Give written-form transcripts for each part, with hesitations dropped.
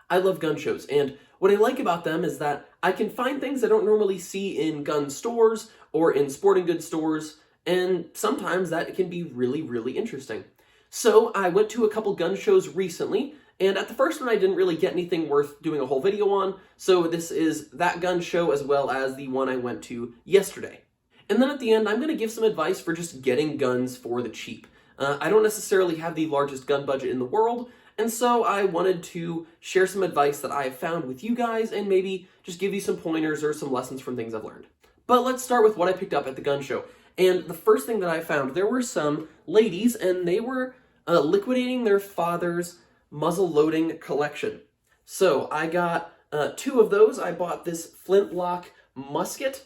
I love gun shows, and what I like about them is that I can find things I don't normally see in gun stores or in sporting goods stores, and sometimes that can be really, really interesting. So I went to a couple gun shows recently, and at the first one I didn't really get anything worth doing a whole video on, so this is that gun show as well as the one I went to yesterday. And then at the end, I'm going to give some advice for just getting guns for the cheap. I don't necessarily have the largest gun budget in the world, and so I wanted to share some advice that I have found with you guys and maybe just give you some pointers or some lessons from things I've learned. But let's start with what I picked up at the gun show. And the first thing that I found, there were some ladies and they were liquidating their father's muzzle loading collection. So I got 2 of those. I bought this Flintlock musket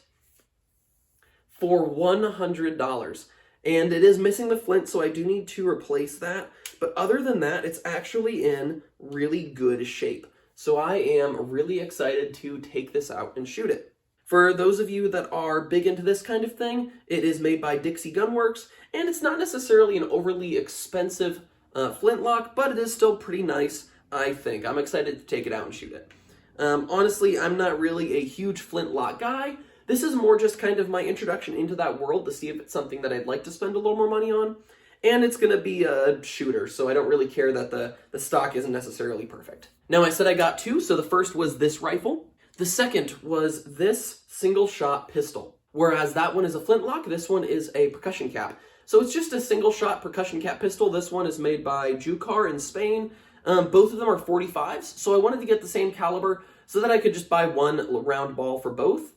for $100. And it is missing the flint, so I do need to replace that. But other than that, it's actually in really good shape. So I am really excited to take this out and shoot it. For those of you that are big into this kind of thing, it is made by Dixie Gun Works, and it's not necessarily an overly expensive flintlock, but it is still pretty nice, I think. I'm excited to take it out and shoot it. Honestly, I'm not really a huge flintlock guy. This is more just kind of my introduction into that world to see if it's something that I'd like to spend a little more money on. And it's going to be a shooter, so I don't really care that the stock isn't necessarily perfect. Now, I said I got 2, so the first was this rifle. The second was this single-shot pistol. Whereas that one is a flintlock, this one is a percussion cap. So it's just a single-shot percussion cap pistol. This one is made by Jucar in Spain. Both of them are 45s, so I wanted to get the same caliber so that I could just buy one round ball for both.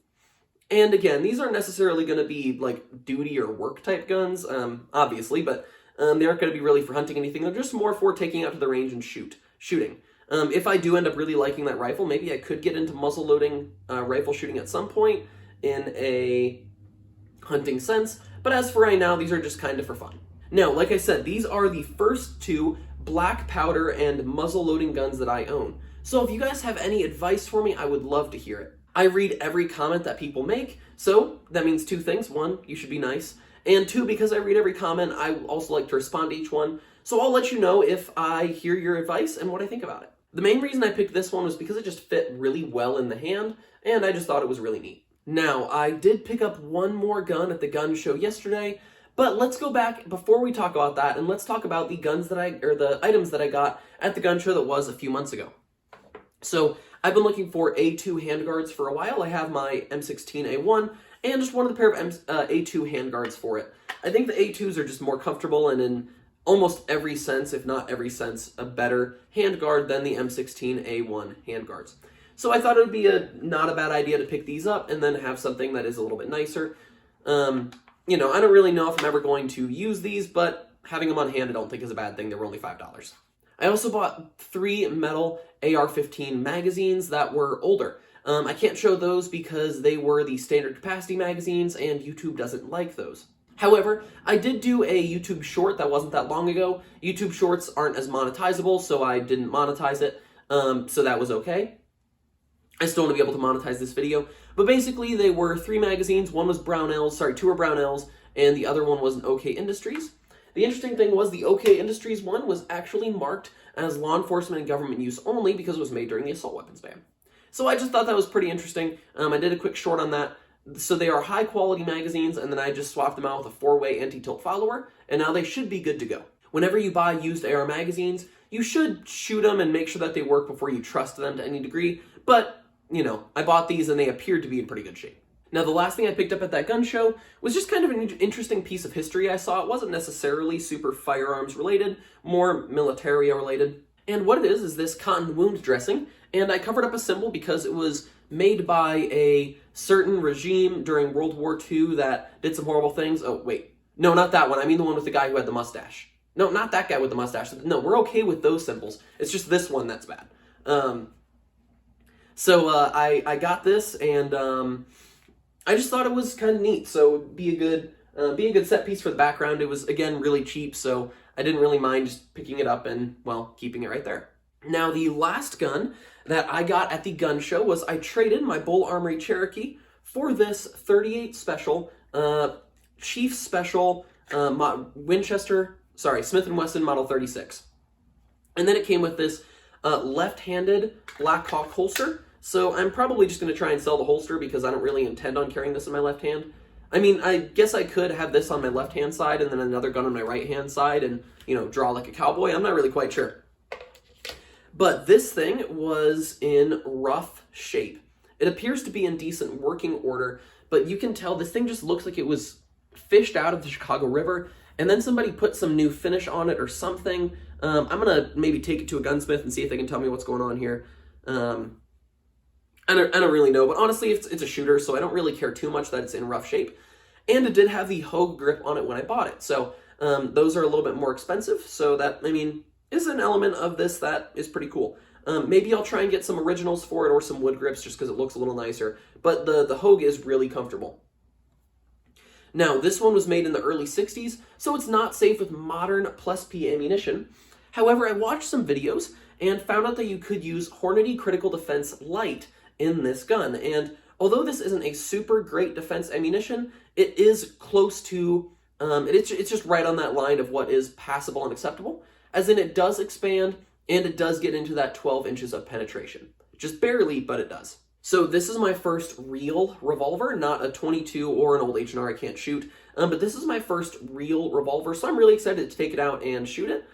And again, these aren't necessarily going to be like duty or work type guns, obviously, but they aren't going to be really for hunting anything. They're just more for taking out to the range and shooting. If I do end up really liking that rifle, maybe I could get into muzzle loading rifle shooting at some point in a hunting sense. But as for right now, these are just kind of for fun. Now, like I said, these are the first 2 black powder and muzzle loading guns that I own. So if you guys have any advice for me, I would love to hear it. I read every comment that people make, so that means 2 things. 1, you should be nice. And 2, because I read every comment, I also like to respond to each one. So I'll let you know if I hear your advice and what I think about it. The main reason I picked this one was because it just fit really well in the hand, and I just thought it was really neat. Now, I did pick up one more gun at the gun show yesterday, but let's go back before we talk about that, and let's talk about the the items that I got at the gun show that was a few months ago. So I've been looking for A2 handguards for a while. I have my M16A1 and just wanted a pair of A2 handguards for it. I think the A2s are just more comfortable and in almost every sense, if not every sense, a better handguard than the M16A1 handguards. So I thought it would be not a bad idea to pick these up and then have something that is a little bit nicer. You know, I don't really know if I'm ever going to use these, but having them on hand I don't think is a bad thing. They were only $5. I also bought 3 metal AR-15 magazines that were older. I can't show those because they were the standard capacity magazines and YouTube doesn't like those. However, I did do a YouTube short that wasn't that long ago. YouTube shorts aren't as monetizable, so I didn't monetize it, so that was okay. I still want to be able to monetize this video. But basically, they were 3 magazines. One was 2 were Brownells, and the other one was an OK Industries. The interesting thing was the OK Industries one was actually marked as law enforcement and government use only because it was made during the assault weapons ban. So I just thought that was pretty interesting. I did a quick short on that. So they are high quality magazines, and then I just swapped them out with a 4-way anti-tilt follower, and now they should be good to go. Whenever you buy used AR magazines, you should shoot them and make sure that they work before you trust them to any degree, but, you know, I bought these and they appeared to be in pretty good shape. Now, the last thing I picked up at that gun show was just kind of an interesting piece of history I saw. It wasn't necessarily super firearms related, more militaria related. And what it is this cotton wound dressing, and I covered up a symbol because it was made by a certain regime during World War II that did some horrible things. Oh, wait. No, not that one. I mean the one with the guy who had the mustache. No, not that guy with the mustache. No, we're okay with those symbols. It's just this one that's bad. I got this, and I just thought it was kind of neat. So be a good set piece for the background. It was, again, really cheap, so I didn't really mind just picking it up and, well, keeping it right there. Now, the last gun that I got at the gun show was I traded my Bull Armory Cherokee for this 38 Special, Chief Special Smith & Wesson Model 36. And then it came with this left-handed Black Hawk holster. So I'm probably just going to try and sell the holster because I don't really intend on carrying this in my left hand. I mean, I guess I could have this on my left-hand side and then another gun on my right-hand side and, draw like a cowboy. I'm not really quite sure. But this thing was in rough shape. It appears to be in decent working order, but you can tell this thing just looks like it was fished out of the Chicago River, and then somebody put some new finish on it or something. I'm going to maybe take it to a gunsmith and see if they can tell me what's going on here. I don't really know, but honestly, it's a shooter, so I don't really care too much that it's in rough shape. And it did have the Hogue grip on it when I bought it, so those are a little bit more expensive, so that, is an element of this that is pretty cool. Maybe I'll try and get some originals for it or some wood grips just because it looks a little nicer, but the Hogue is really comfortable. Now, this one was made in the early 60s, so it's not safe with modern plus P ammunition. However, I watched some videos and found out that you could use Hornady Critical Defense Light in this gun, and although this isn't a super great defense ammunition, it is close to, it's just right on that line of what is passable and acceptable, as in it does expand, and it does get into that 12 inches of penetration. Just barely, but it does. So this is my first real revolver, not a 22 or an old H&R I can't shoot, but this is my first real revolver, so I'm really excited to take it out and shoot it.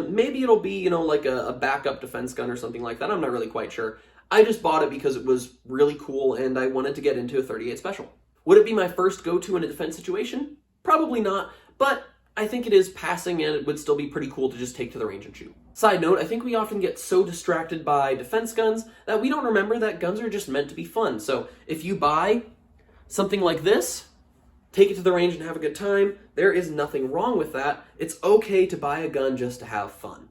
Maybe it'll be, like a backup defense gun or something like that. I'm not really quite sure. I just bought it because it was really cool and I wanted to get into a 38 Special. Would it be my first go-to in a defense situation? Probably not, but I think it is passing and it would still be pretty cool to just take to the range and shoot. Side note, I think we often get so distracted by defense guns that we don't remember that guns are just meant to be fun. So if you buy something like this, take it to the range and have a good time, there is nothing wrong with that. It's okay to buy a gun just to have fun.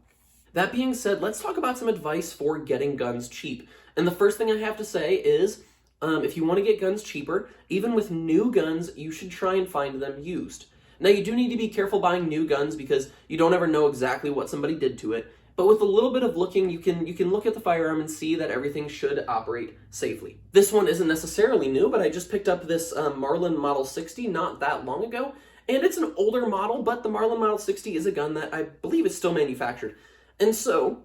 That being said, let's talk about some advice for getting guns cheap. And the first thing I have to say is, if you want to get guns cheaper, even with new guns, you should try and find them used. Now, you do need to be careful buying new guns because you don't ever know exactly what somebody did to it. But with a little bit of looking, you can look at the firearm and see that everything should operate safely. This one isn't necessarily new, but I just picked up this Marlin Model 60 not that long ago. And it's an older model, but the Marlin Model 60 is a gun that I believe is still manufactured. And so,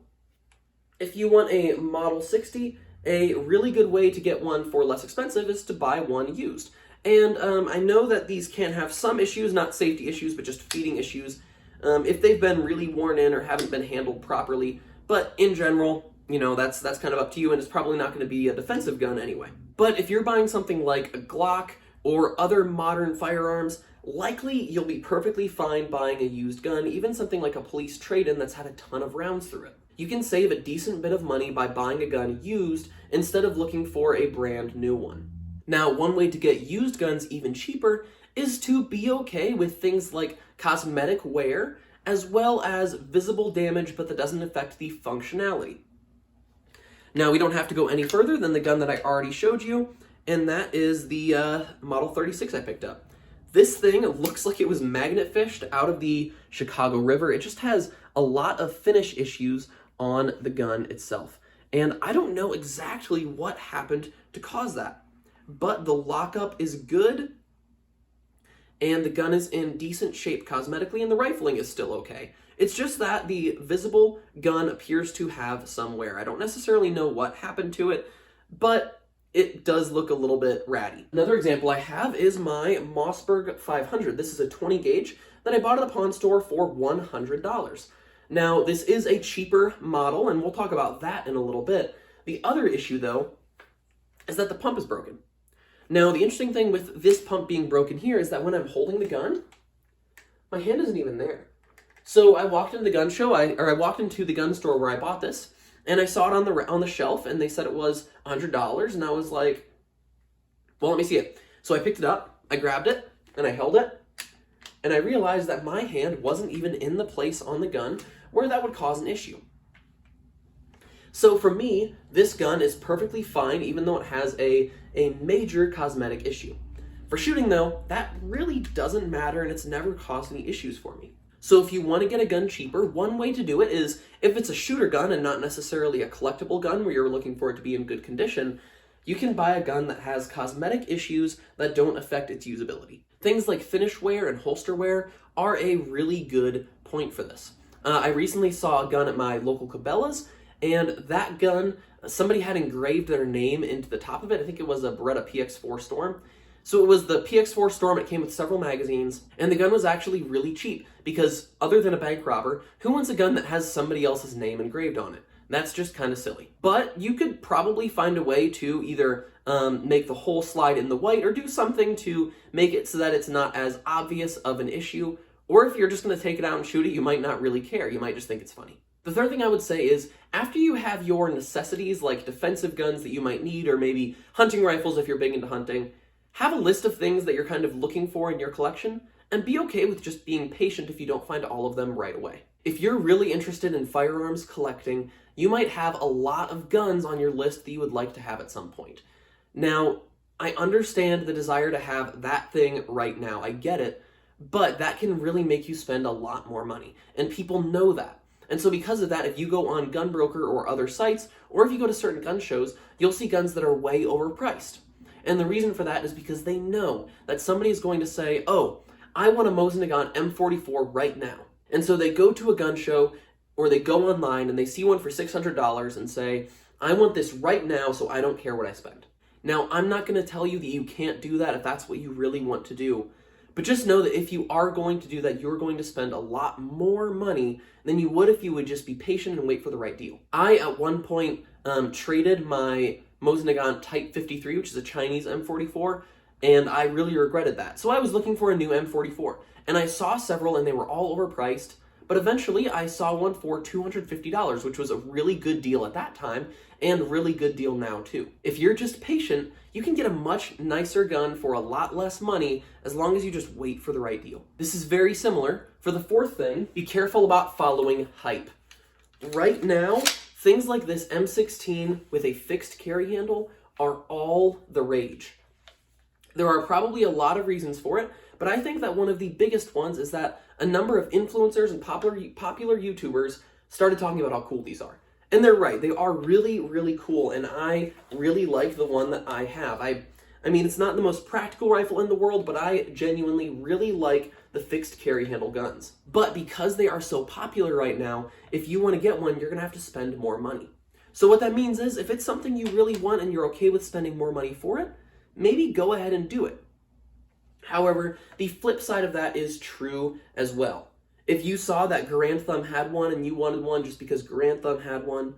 if you want a Model 60, a really good way to get one for less expensive is to buy one used. And I know that these can have some issues, not safety issues, but just feeding issues, if they've been really worn in or haven't been handled properly. But in general, that's kind of up to you, and it's probably not going to be a defensive gun anyway. But if you're buying something like a Glock or other modern firearms, likely you'll be perfectly fine buying a used gun, even something like a police trade-in that's had a ton of rounds through it. You can save a decent bit of money by buying a gun used instead of looking for a brand new one. Now, one way to get used guns even cheaper is to be okay with things like cosmetic wear, as well as visible damage, but that doesn't affect the functionality. Now, we don't have to go any further than the gun that I already showed you, and that is the Model 36 I picked up. This thing looks like it was magnet fished out of the Chicago River. It just has a lot of finish issues on the gun itself. And I don't know exactly what happened to cause that. But the lockup is good, and the gun is in decent shape cosmetically, and the rifling is still okay. It's just that the visible gun appears to have some wear. I don't necessarily know what happened to it, but it does look a little bit ratty. Another example I have is my Mossberg 500. This is a 20 gauge that I bought at the pawn store for $100. Now, this is a cheaper model, and we'll talk about that in a little bit. The other issue, though, is that the pump is broken. Now, the interesting thing with this pump being broken here is that when I'm holding the gun, my hand isn't even there. So I walked into the gun show, I walked into the gun store where I bought this, and I saw it on the shelf, and they said it was $100, and I was like, well, let me see it. So I picked it up, I grabbed it, and I held it, and I realized that my hand wasn't even in the place on the gun where that would cause an issue. So for me, this gun is perfectly fine, even though it has a major cosmetic issue. For shooting, though, that really doesn't matter, and it's never caused any issues for me. So if you want to get a gun cheaper, one way to do it is, if it's a shooter gun and not necessarily a collectible gun where you're looking for it to be in good condition, you can buy a gun that has cosmetic issues that don't affect its usability. Things like finish wear and holster wear are a really good point for this. I recently saw a gun at my local Cabela's, and that gun, somebody had engraved their name into the top of it. I think it was a Beretta PX4 Storm. So it was the PX4 Storm, it came with several magazines, and the gun was actually really cheap, because other than a bank robber, who wants a gun that has somebody else's name engraved on it? That's just kind of silly. But you could probably find a way to either make the whole slide in the white, or do something to make it so that it's not as obvious of an issue. Or if you're just going to take it out and shoot it, you might not really care. You might just think it's funny. The third thing I would say is, after you have your necessities like defensive guns that you might need, or maybe hunting rifles if you're big into hunting, have a list of things that you're kind of looking for in your collection, and be okay with just being patient if you don't find all of them right away. If you're really interested in firearms collecting, you might have a lot of guns on your list that you would like to have at some point. Now, I understand the desire to have that thing right now. I get it, but that can really make you spend a lot more money, and people know that. And so because of that, if you go on Gunbroker or other sites, or if you go to certain gun shows, you'll see guns that are way overpriced. And the reason for that is because they know that somebody is going to say, oh, I want a Mosin Nagant M44 right now. And so they go to a gun show, or they go online and they see one for $600 and say, I want this right now, so I don't care what I spend. Now, I'm not going to tell you that you can't do that if that's what you really want to do. But just know that if you are going to do that, you're going to spend a lot more money than you would if you would just be patient and wait for the right deal. I, at one point, traded my Mosin Nagant Type 53, which is a Chinese M44, and I really regretted that. So I was looking for a new M44, and I saw several, and they were all overpriced, but eventually I saw one for $250, which was a really good deal at that time, and really good deal now too. If you're just patient, you can get a much nicer gun for a lot less money as long as you just wait for the right deal. This is very similar. For the fourth thing, be careful about following hype. Right now, things like this M16 with a fixed carry handle are all the rage. There are probably a lot of reasons for it, but I think that one of the biggest ones is that a number of influencers and popular YouTubers started talking about how cool these are. And they're right, they are really, really cool, and I really like the one that I have. I mean, it's not the most practical rifle in the world, but I genuinely really like the fixed carry handle guns. But because they are so popular right now, if you want to get one, you're going to have to spend more money. So what that means is, if it's something you really want and you're okay with spending more money for it, maybe go ahead and do it. However, the flip side of that is true as well. If you saw that Garand Thumb had one and you wanted one just because Garand Thumb had one,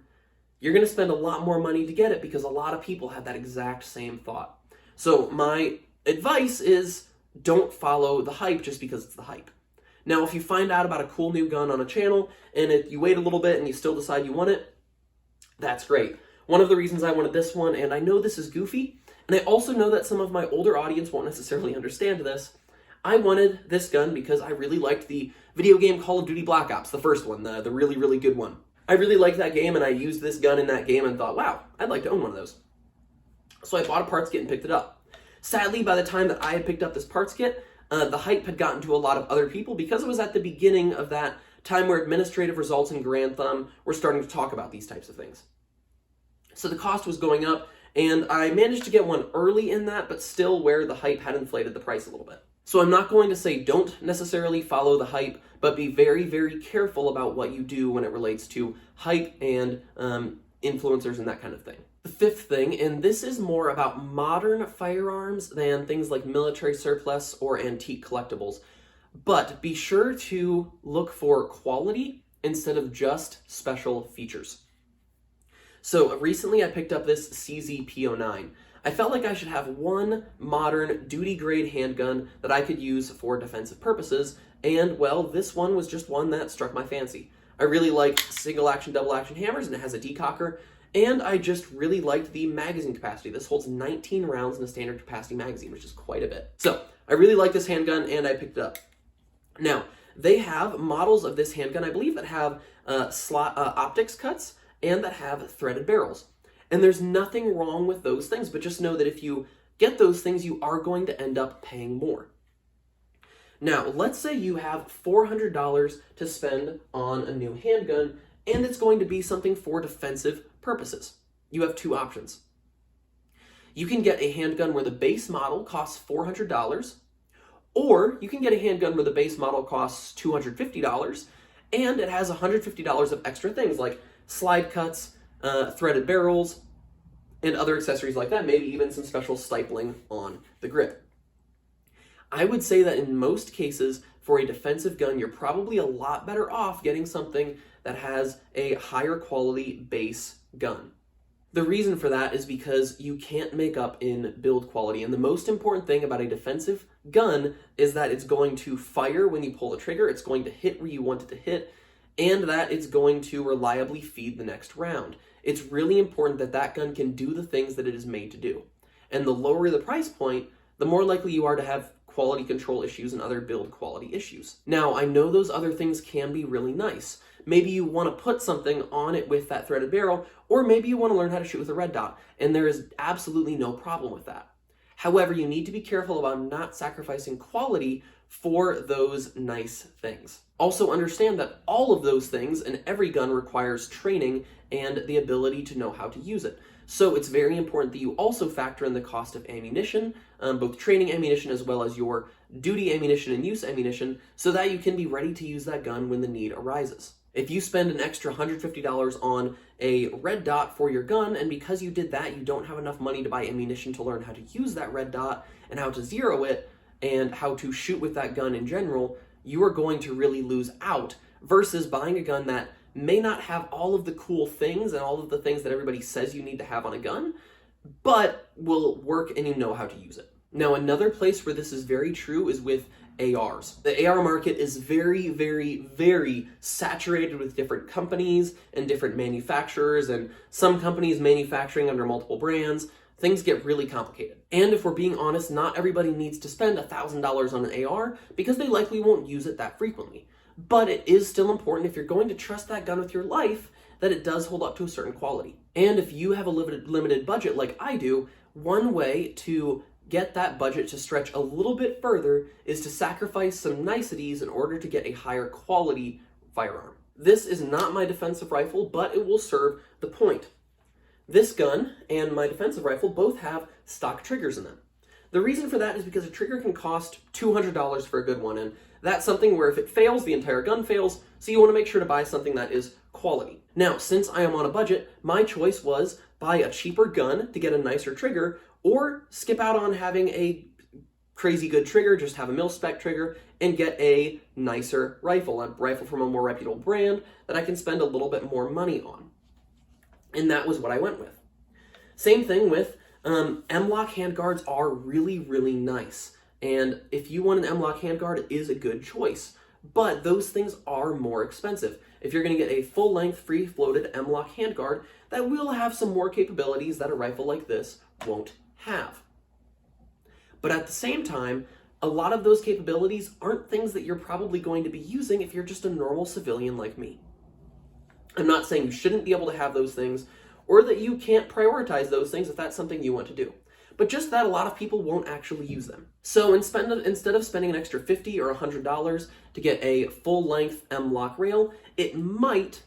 you're going to spend a lot more money to get it because a lot of people had that exact same thought. So my advice is, don't follow the hype just because it's the hype. Now, if you find out about a cool new gun on a channel and you wait a little bit and you still decide you want it, that's great. One of the reasons I wanted this one, and I know this is goofy, and I also know that some of my older audience won't necessarily understand this, I wanted this gun because I really liked the video game Call of Duty Black Ops, the first one, the really, really good one. I really liked that game, and I used this gun in that game and thought, wow, I'd like to own one of those. So I bought a parts kit and picked it up. Sadly, by the time that I had picked up this parts kit, the hype had gotten to a lot of other people because it was at the beginning of that time where administrative results and Garand Thumb were starting to talk about these types of things. So the cost was going up, and I managed to get one early in that, but still where the hype had inflated the price a little bit. So I'm not going to say don't necessarily follow the hype, but be very, very careful about what you do when it relates to hype and influencers and that kind of thing. The fifth thing, and this is more about modern firearms than things like military surplus or antique collectibles, but be sure to look for quality instead of just special features. So recently I picked up this CZ-P09. I felt like I should have one modern duty-grade handgun that I could use for defensive purposes, and well, this one was just one that struck my fancy. I really like single-action, double-action hammers, and it has a decocker, and I just really liked the magazine capacity. This holds 19 rounds in a standard capacity magazine, which is quite a bit. So I really like this handgun, and I picked it up. Now, they have models of this handgun, I believe, that have optics cuts and that have threaded barrels. And there's nothing wrong with those things, but just know that if you get those things, you are going to end up paying more. Now, let's say you have $400 to spend on a new handgun, and it's going to be something for defensive purposes. You have two options. You can get a handgun where the base model costs $400, or you can get a handgun where the base model costs $250, and it has $150 of extra things like slide cuts, threaded barrels, and other accessories like that, maybe even some special stippling on the grip. I would say that in most cases, for a defensive gun, you're probably a lot better off getting something that has a higher quality base gun. The reason for that is because you can't make up in build quality, and the most important thing about a defensive gun is that it's going to fire when you pull the trigger, it's going to hit where you want it to hit, and that it's going to reliably feed the next round. It's really important that that gun can do the things that it is made to do. And the lower the price point, the more likely you are to have quality control issues and other build quality issues. Now, I know those other things can be really nice. Maybe you want to put something on it with that threaded barrel, or maybe you want to learn how to shoot with a red dot, and there is absolutely no problem with that. However, you need to be careful about not sacrificing quality for those nice things. Also understand that all of those things and every gun requires training and the ability to know how to use it. So it's very important that you also factor in the cost of ammunition, both training ammunition as well as your duty ammunition and use ammunition, so that you can be ready to use that gun when the need arises. If you spend an extra $150 on a red dot for your gun, and because you did that, you don't have enough money to buy ammunition to learn how to use that red dot and how to zero it and how to shoot with that gun in general, you are going to really lose out versus buying a gun that may not have all of the cool things and all of the things that everybody says you need to have on a gun, but will work and you know how to use it. Now, another place where this is very true is with ARs. The AR market is very, very, very saturated with different companies and different manufacturers, and some companies manufacturing under multiple brands. Things get really complicated. And if we're being honest, not everybody needs to spend $1,000 on an AR because they likely won't use it that frequently. But it is still important, if you're going to trust that gun with your life, that it does hold up to a certain quality. And if you have a limited budget like I do, one way to get that budget to stretch a little bit further is to sacrifice some niceties in order to get a higher quality firearm. This is not my defensive rifle, but it will serve the point. This gun and my defensive rifle both have stock triggers in them. The reason for that is because a trigger can cost $200 for a good one, and that's something where if it fails, the entire gun fails, so you want to make sure to buy something that is quality. Now, since I am on a budget, my choice was buy a cheaper gun to get a nicer trigger, or skip out on having a crazy good trigger, just have a mil-spec trigger, and get a nicer rifle, a rifle from a more reputable brand that I can spend a little bit more money on. And that was what I went with. Same thing with M-LOK handguards are really, really nice. And if you want an M-LOK handguard, it is a good choice. But those things are more expensive. If you're going to get a full-length, free-floated M-LOK handguard, that will have some more capabilities that a rifle like this won't have. But at the same time, a lot of those capabilities aren't things that you're probably going to be using if you're just a normal civilian like me. I'm not saying you shouldn't be able to have those things, or that you can't prioritize those things if that's something you want to do. But just that a lot of people won't actually use them. So instead of spending an extra $50 or $100 to get a full-length M-LOK rail, it might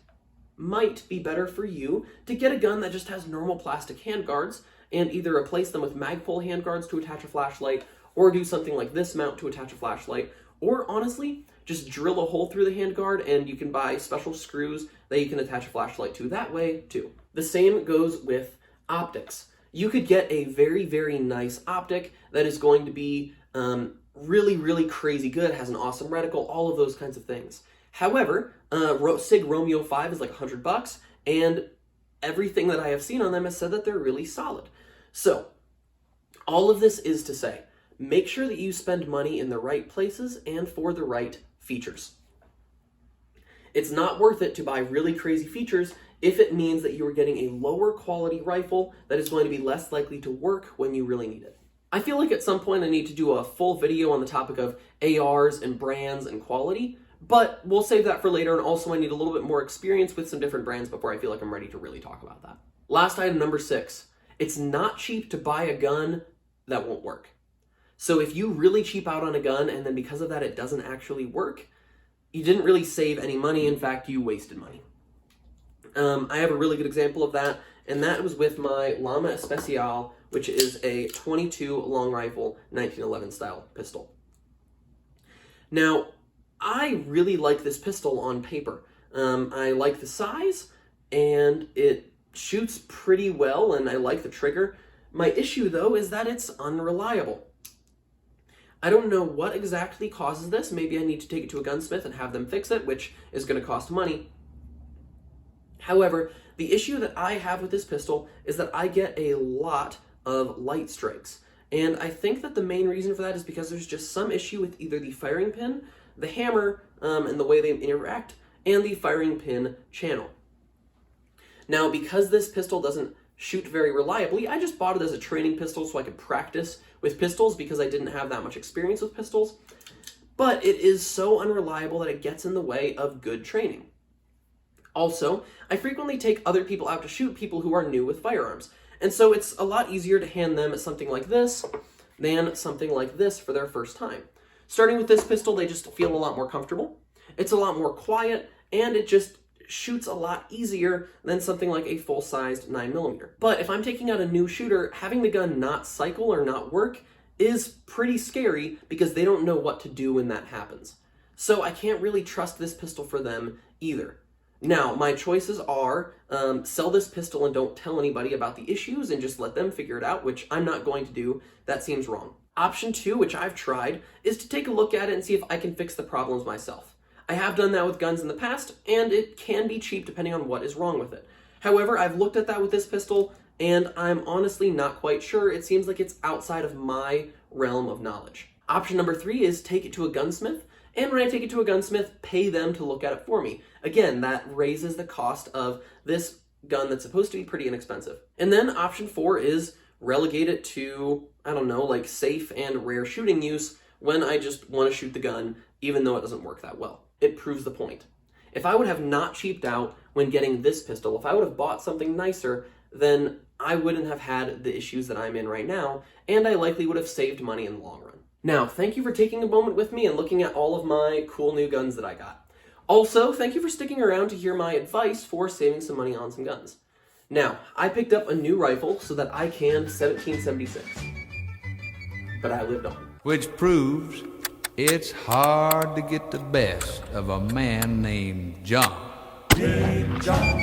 be better for you to get a gun that just has normal plastic handguards and either replace them with Magpul handguards to attach a flashlight, or do something like this mount to attach a flashlight, or honestly, just drill a hole through the handguard and you can buy special screws that you can attach a flashlight to that way too. The same goes with optics. You could get a very, very nice optic that is going to be really, really crazy good, has an awesome reticle, all of those kinds of things. However, SIG Romeo 5 is like $100, and everything that I have seen on them has said that they're really solid. So, all of this is to say, make sure that you spend money in the right places and for the right features. It's not worth it to buy really crazy features if it means that you are getting a lower quality rifle that is going to be less likely to work when you really need it. I feel like at some point I need to do a full video on the topic of ARs and brands and quality, but we'll save that for later, and also I need a little bit more experience with some different brands before I feel like I'm ready to really talk about that. Last item, number 6. It's not cheap to buy a gun that won't work. So if you really cheap out on a gun and then because of that it doesn't actually work, you didn't really save any money. In fact, you wasted money. I have a really good example of that, and that was with my Llama Especial, which is a 22 long rifle 1911 style pistol. Now, I really like this pistol on paper. I like the size, and it shoots pretty well, and I like the trigger. My issue, though, is that it's unreliable. I don't know what exactly causes this. Maybe I need to take it to a gunsmith and have them fix it, which is going to cost money. However, the issue that I have with this pistol is that I get a lot of light strikes. And I think that the main reason for that is because there's just some issue with either the firing pin, the hammer, and the way they interact, and the firing pin channel. Now, because this pistol doesn't shoot very reliably, I just bought it as a training pistol so I could practice with pistols because I didn't have that much experience with pistols. But it is so unreliable that it gets in the way of good training. Also, I frequently take other people out to shoot people who are new with firearms, and so it's a lot easier to hand them something like this than something like this for their first time. Starting with this pistol, they just feel a lot more comfortable. It's a lot more quiet, and it just shoots a lot easier than something like a full-sized 9mm. But if I'm taking out a new shooter, having the gun not cycle or not work is pretty scary because they don't know what to do when that happens. So I can't really trust this pistol for them either. Now, my choices are sell this pistol and don't tell anybody about the issues and just let them figure it out, which I'm not going to do. That seems wrong. Option 2, which I've tried, is to take a look at it and see if I can fix the problems myself. I have done that with guns in the past, and it can be cheap depending on what is wrong with it. However, I've looked at that with this pistol, and I'm honestly not quite sure. It seems like it's outside of my realm of knowledge. Option number 3 is take it to a gunsmith, and when I take it to a gunsmith, pay them to look at it for me. Again, that raises the cost of this gun that's supposed to be pretty inexpensive. And then option 4 is relegate it to, I don't know, like safe and rare shooting use when I just want to shoot the gun, even though it doesn't work that well. It proves the point. If I would have not cheaped out when getting this pistol, if I would have bought something nicer, then I wouldn't have had the issues that I'm in right now, and I likely would have saved money in the long run. Now, thank you for taking a moment with me and looking at all of my cool new guns that I got. Also, thank you for sticking around to hear my advice for saving some money on some guns. Now, I picked up a new rifle so that I can 1776. But I lived on. Which proves it's hard to get the best of a man named John. John.